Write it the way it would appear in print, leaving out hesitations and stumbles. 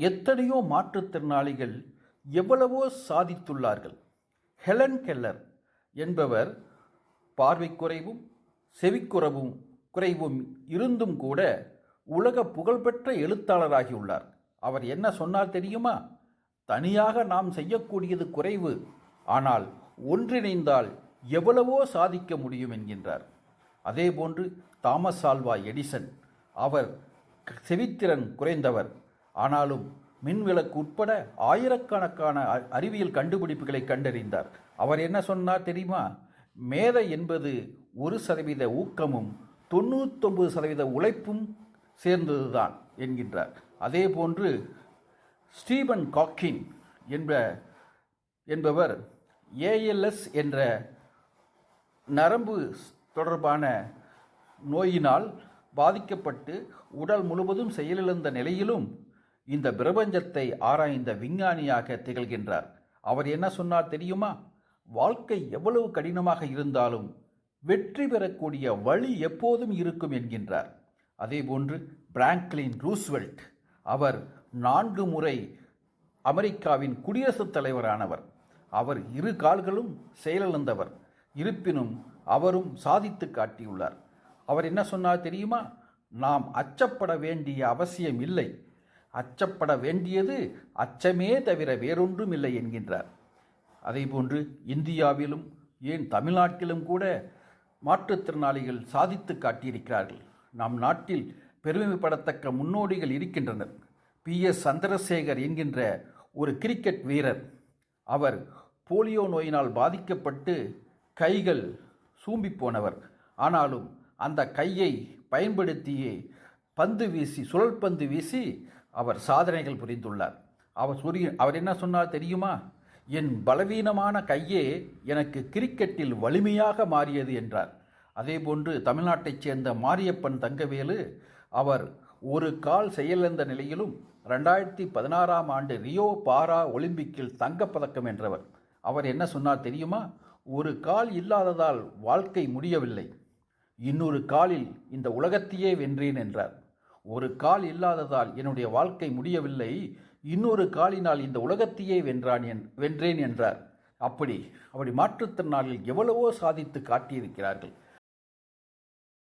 எத்தனையோ மாற்றுத்திறனாளிகள் எவ்வளவோ சாதித்துள்ளார்கள். ஹெலன் கெல்லர் என்பவர் பார்வைக்குறைவும் குறைவும் இருந்தும் கூட உலக புகழ்பெற்ற எழுத்தாளராகியுள்ளார். அவர் என்ன சொன்னார் தெரியுமா? தனியாக நாம் செய்யக்கூடியது குறைவு, ஆனால் ஒன்றிணைந்தால் எவ்வளவோ சாதிக்க முடியும் என்கின்றார். அதேபோன்று தாமஸ் ஆல்வா எடிசன், அவர் செவித்திறன் குறைந்தவர், ஆனாலும் மின்விளக்கு உட்பட ஆயிரக்கணக்கான அறிவியல் கண்டுபிடிப்புகளை கண்டறிந்தார். அவர் என்ன சொன்னார் தெரியுமா? மேதை என்பது 1% ஊக்கமும் 99% உழைப்பும் சேர்ந்ததுதான் என்கின்றார். அதே போன்று ஸ்டீபன் காக்கின் என்பவர் ஏஎல்எஸ் என்ற நரம்பு தொடர்பான நோயினால் பாதிக்கப்பட்டு உடல் முழுவதும் செயலிழந்த நிலையிலும் இந்த பிரபஞ்சத்தை ஆராய்ந்த விஞ்ஞானியாக திகழ்கின்றார். அவர் என்ன சொன்னார் தெரியுமா? வாழ்க்கை எவ்வளவு கடினமாக இருந்தாலும் வெற்றி பெறக்கூடிய வழி எப்போதும் இருக்கும் என்கின்றார். அதேபோன்று பிராங்க்லின் ரூஸ்வெல்ட், அவர் 4 முறை அமெரிக்காவின் குடியரசுத் தலைவரானவர். அவர் 2 கால்களும் செயலிழந்தவர். இருப்பினும் அவரும் சாதித்து காட்டியுள்ளார். அவர் என்ன சொன்னார் தெரியுமா? நாம் அச்சப்பட வேண்டிய அவசியம் இல்லை, அச்சப்பட வேண்டியது அச்சமே தவிர வேறொன்றும் இல்லை என்கின்றார். அதேபோன்று இந்தியாவிலும் ஏன் தமிழ்நாட்டிலும் கூட மாற்றுத்திறனாளிகள் சாதித்து காட்டியிருக்கிறார்கள். நம் நாட்டில் பெருமைப்படத்தக்க முன்னோடிகள் இருக்கின்றனர். PS சந்திரசேகர் என்கின்ற ஒரு கிரிக்கெட் வீரர், அவர் போலியோ நோயினால் பாதிக்கப்பட்டு கைகள் சூம்பி போனவர். ஆனாலும் அந்த கையை பயன்படுத்தியே சுழல் பந்து வீசி அவர் சாதனைகள் புரிந்துள்ளார். அவர் என்ன சொன்னார் தெரியுமா? என் பலவீனமான கையே எனக்கு கிரிக்கெட்டில் வலிமையாக மாறியது என்றார். அதேபோன்று தமிழ்நாட்டைச் சேர்ந்த மாரியப்பன் தங்கவேலு, அவர் 1 கால் செயலிழந்த நிலையிலும் 2016ஆம் ஆண்டு ரியோ பாரா ஒலிம்பிக்கில் தங்கப்பதக்கம் வென்றவர். அவர் என்ன சொன்னார் தெரியுமா? 1 கால் இல்லாததால் வாழ்க்கை முடியவில்லை, இன்னொரு காலில் இந்த உலகத்தையே வென்றேன் என்றார். 1 கால் இல்லாததால் என்னுடைய வாழ்க்கை முடியவில்லை, இன்னொரு காலினால் இந்த உலகத்தையே வென்றேன் என்றார். அப்படி மாற்றுத்திறனாளிகள் எவ்வளவோ சாதித்து காட்டியிருக்கிறார்கள்.